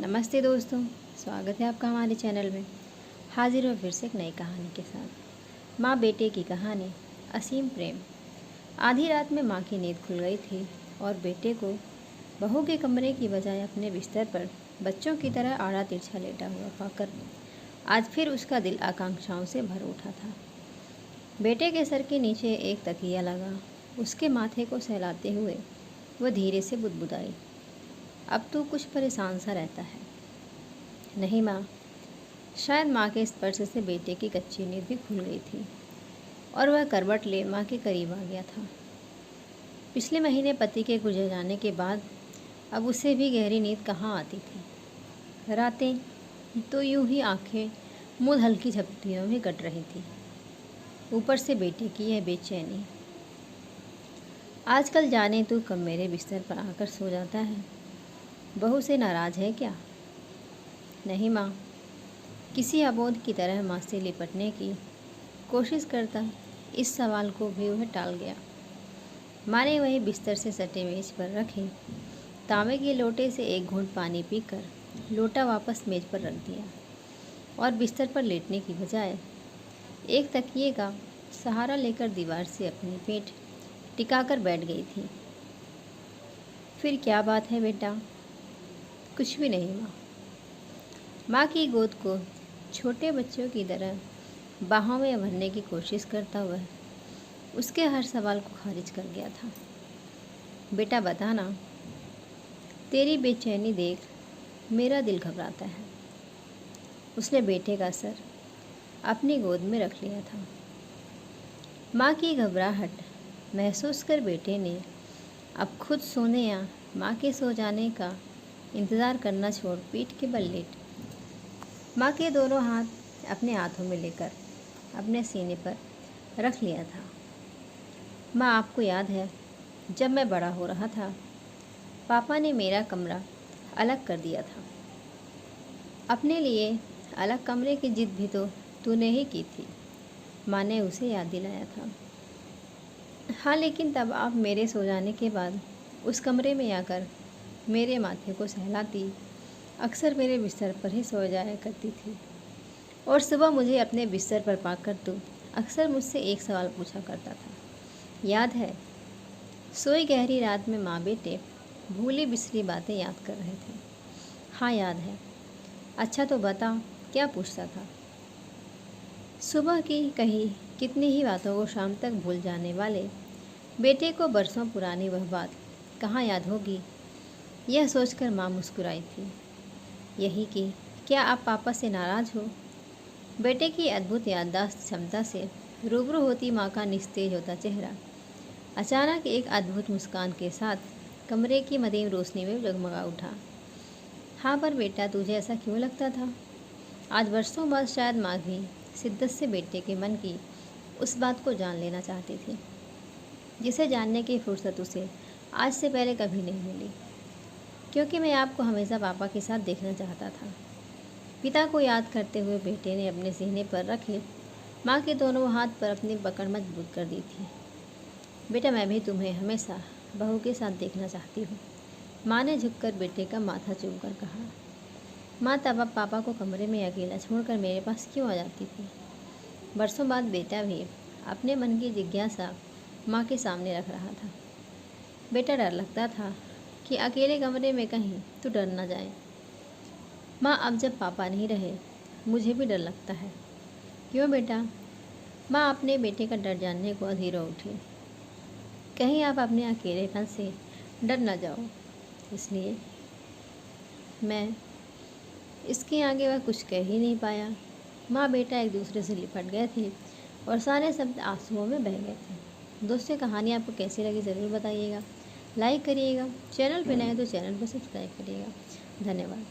नमस्ते दोस्तों, स्वागत है आपका हमारे चैनल में। हाजिर हो फिर से एक नई कहानी के साथ। माँ बेटे की कहानी, असीम प्रेम। आधी रात में माँ की नींद खुल गई थी और बेटे को बहू के कमरे की बजाय अपने बिस्तर पर बच्चों की तरह आड़ा तिरछा लेटा हुआ पाकर आज फिर उसका दिल आकांक्षाओं से भर उठा था। बेटे के सर के नीचे एक तकिया लगा, उसके माथे को सहलाते हुए वह धीरे से बुदबुदाई, अब तू कुछ परेशान सा रहता है। नहीं माँ। शायद माँ के स्पर्श से बेटे की कच्ची नींद भी खुल गई थी और वह करवट ले माँ के करीब आ गया था। पिछले महीने पति के गुजर जाने के बाद अब उसे भी गहरी नींद कहाँ आती थी। रातें तो यूं ही आंखें मूंद हल्की झपकियों में कट रही थी, ऊपर से बेटे की यह बेचैनी। आजकल जाने तू कब मेरे बिस्तर पर आकर सो जाता है। बहू से नाराज़ है क्या? नहीं माँ। किसी अबोध की तरह माँ से लिपटने की कोशिश करता इस सवाल को भी वह टाल गया। माँ ने वही बिस्तर से सटे मेज पर रखे तांबे के लोटे से एक घूंट पानी पीकर लोटा वापस मेज पर रख दिया और बिस्तर पर लेटने की बजाय एक तकिए का सहारा लेकर दीवार से अपनी पीठ टिकाकर बैठ गई थी। फिर क्या बात है बेटा? कुछ भी नहीं माँ। माँ की गोद को छोटे बच्चों की तरह बाहों में भरने की कोशिश करता हुआ उसके हर सवाल को खारिज कर गया था। बेटा बता ना, तेरी बेचैनी देख मेरा दिल घबराता है। उसने बेटे का सर अपनी गोद में रख लिया था। माँ की घबराहट महसूस कर बेटे ने अब खुद सोने या माँ के सो जाने का इंतज़ार करना छोड़ पीठ के बल लेट माँ के दोनों हाथ अपने हाथों में लेकर अपने सीने पर रख लिया था। माँ, आपको याद है जब मैं बड़ा हो रहा था, पापा ने मेरा कमरा अलग कर दिया था। अपने लिए अलग कमरे की जिद भी तो तूने ही की थी। माँ ने उसे याद दिलाया था। हाँ, लेकिन तब आप मेरे सो जाने के बाद उस कमरे में आकर मेरे माथे को सहलाती, अक्सर मेरे बिस्तर पर ही सो जाया करती थी और सुबह मुझे अपने बिस्तर पर पाकर तू अक्सर मुझसे एक सवाल पूछा करता था, याद है? सोई गहरी रात में माँ बेटे भूली बिसरी बातें याद कर रहे थे। हाँ याद है। अच्छा तो बता, क्या पूछता था? सुबह की कही कितनी ही बातों को शाम तक भूल जाने वाले बेटे को बरसों पुरानी वह बात कहाँ याद होगी, यह सोचकर माँ मुस्कुराई थी। यही कि क्या आप पापा से नाराज़ हो? बेटे की अद्भुत याददाश्त क्षमता से रूबरू होती माँ का निस्तेज होता चेहरा अचानक एक अद्भुत मुस्कान के साथ कमरे की मध्यम रोशनी में जगमगा उठा। हाँ, पर बेटा तुझे ऐसा क्यों लगता था? आज वर्षों बाद शायद माँ भी शिद्दत से बेटे के मन की उस बात को जान लेना चाहती थी जिसे जानने की फुर्सत उसे आज से पहले कभी नहीं मिली, क्योंकि मैं आपको हमेशा पापा के साथ देखना चाहता था। पिता को याद करते हुए बेटे ने अपने सीने पर रखे माँ के दोनों हाथ पर अपनी पकड़ मजबूत कर दी थी। बेटा, मैं भी तुम्हें हमेशा बहू के साथ देखना चाहती हूँ, माँ ने झुककर बेटे का माथा चूमकर कहा। माँ, तब अब पापा को कमरे में अकेला छोड़कर मेरे पास क्यों आ जाती थी? बरसों बाद बेटा भी अपने मन की जिज्ञासा माँ के सामने रख रहा था। बेटा, डर लगता था कि अकेले कमरे में कहीं तो डर ना जाए। माँ, अब जब पापा नहीं रहे मुझे भी डर लगता है। क्यों बेटा? माँ अपने बेटे का डर जानने को अधीरा उठी। कहीं आप अपने अकेलेपन से डर न जाओ, इसलिए। मैं इसके आगे वह कुछ कह ही नहीं पाया। माँ बेटा एक दूसरे से लिपट गए थे और सारे शब्द आंसुओं में बह गए थे। दोस्तों, कहानी आपको कैसी लगी ज़रूर बताइएगा। लाइक करिएगा, चैनल पर नए तो चैनल को सब्सक्राइब करिएगा। धन्यवाद।